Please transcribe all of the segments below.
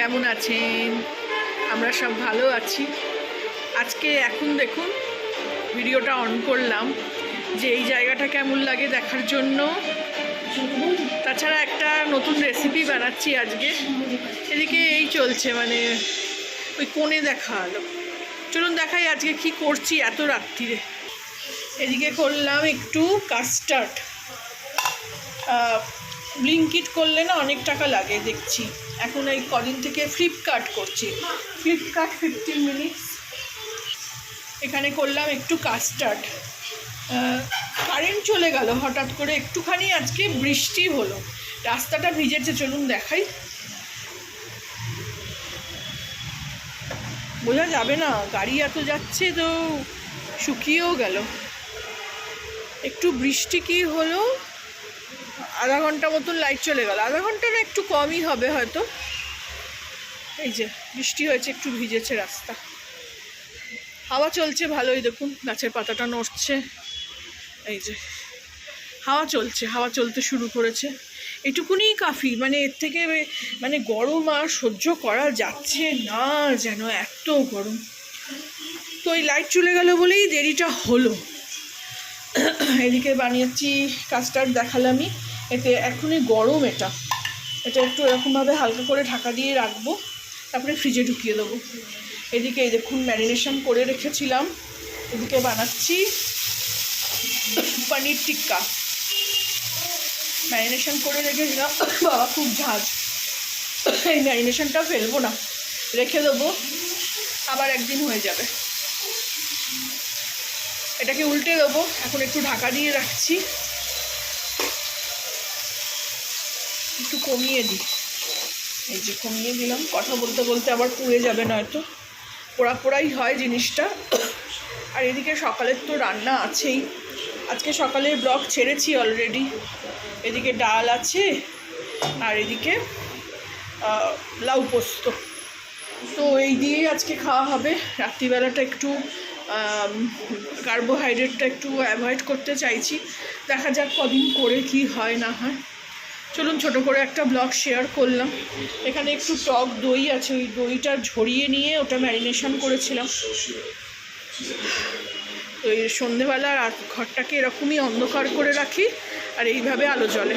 কেমন আছেন? আমরা সব ভালো আছি। আজকে এখন দেখুন ভিডিওটা অন করলাম যে এই জায়গাটা কেমন লাগে দেখার জন্য। তাছাড়া একটা নতুন রেসিপি বানাচ্ছি আজকে। এদিকে এই চলছে, মানে ওই কোণে দেখা হলো। চলুন দেখাই আজকে কি করছি এত রাত্রিরে। এদিকে করলাম একটু কাস্টার্ড। ব্লিঙ্কিট করলে না অনেক টাকা লাগে দেখছি। এখন এই কদিন থেকে ফ্লিপকার্ট করছি, ফ্লিপকার্ট 15 মিনিটস। এখানে করলাম একটু কাস্টার্ড। কারেন্ট চলে গেল হঠাৎ করে, একটুখানি আজকে বৃষ্টি হলো, রাস্তাটা ভিজেছে। চলুন দেখাই। বোঝা যাবে না, গাড়ি এত যাচ্ছে তো শুকিয়েও গেল। একটু বৃষ্টি কি হলো, আধা ঘন্টা মতন লাইট চলে গেল। আধা ঘন্টা না, একটু কমই হবে হয়তো। এই যে বৃষ্টি হয়েছে, একটু ভিজেছে রাস্তা। হাওয়া চলছে ভালোই, দেখুন গাছের পাতাটা নড়ছে। এই যে হাওয়া চলছে, হাওয়া চলতে শুরু করেছে। এটুকুনি কাফি, মানে এর থেকে মানে গরম আর সহ্য করা যাচ্ছে না, যেন এত গরম। তো এই লাইট চলে গেল বলেই দেরিটা হলো। এদিকে বানিয়েছি কাস্টার্ড, দেখালামই। এতে এখনই গরম, এটা একটু এরকমভাবে হালকা করে ঢাকা দিয়ে রাখবো, তারপরে ফ্রিজে ঢুকিয়ে দেবো। এদিকে এই দেখুন ম্যারিনেশন করে রেখেছিলাম। এদিকে বানাচ্ছি পনির টিক্কা। ম্যারিনেশন করে রেখেছিলাম, বাবা খুব ঝাঁজ। এই ম্যারিনেশনটা ফেলবো না, রেখে দেবো, আবার একদিন হয়ে যাবে। এটাকে উল্টে দেবো। এখন একটু ঢাকা দিয়ে রাখছি, একটু কমিয়ে দিই। এই যে কমিয়ে দিলাম, কথা বলতে বলতে আবার পুড়ে যাবে, নয়তো পোড়া পোড়াই হয় জিনিসটা। আর এদিকে সকালের তো রান্না আছেই। আজকে সকালের ব্লগ ছেড়েছি অলরেডি। এদিকে ডাল আছে, আর এদিকে লাউ পোস্ত। তো এই দিয়েই আজকে খাওয়া হবে। রাত্রিবেলাটা একটু কার্বোহাইড্রেটটা একটু অ্যাভয়েড করতে চাইছি। দেখা যাক কদিন করে কি হয় না হয়। চলুন ছোট করে একটা ব্লগ শেয়ার করলাম। এখানে একটু টক দই আছে, ওই দইটা ঝরিয়ে নিয়ে ওটা ম্যারিনেশন করেছিলাম। তো এই সন্ধেবেলা ঘরটাকে এরকমই অন্ধকার করে রাখি, আর এইভাবে আলো জ্বলে।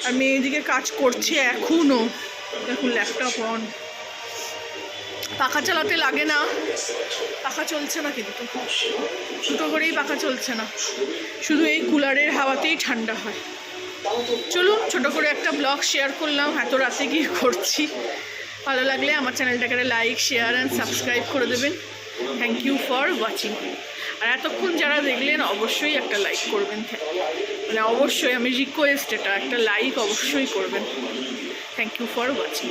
আর মেয়ে এদিকে কাজ করছে এখনও, দেখুন ল্যাপটপ অন। পাখা চালাতে লাগে না, পাখা চলছে না, কিন্তু দুটো করেই পাখা চলছে না, শুধু এই কুলারের হাওয়াতেই ঠান্ডা হয়। চলুন ছোটো করে একটা ব্লগ শেয়ার করলাম, এত রাতে গিয়ে করছি। ভালো লাগলে আমার চ্যানেলটাকে লাইক, শেয়ার অ্যান্ড সাবস্ক্রাইব করে দেবেন। Thank you for watching. আর এতক্ষণ যারা দেখলেন অবশ্যই একটা লাইক করবেন, মানে অবশ্যই, আমি রিকোয়েস্ট, এটা একটা লাইক অবশ্যই করবেন। Thank you for watching.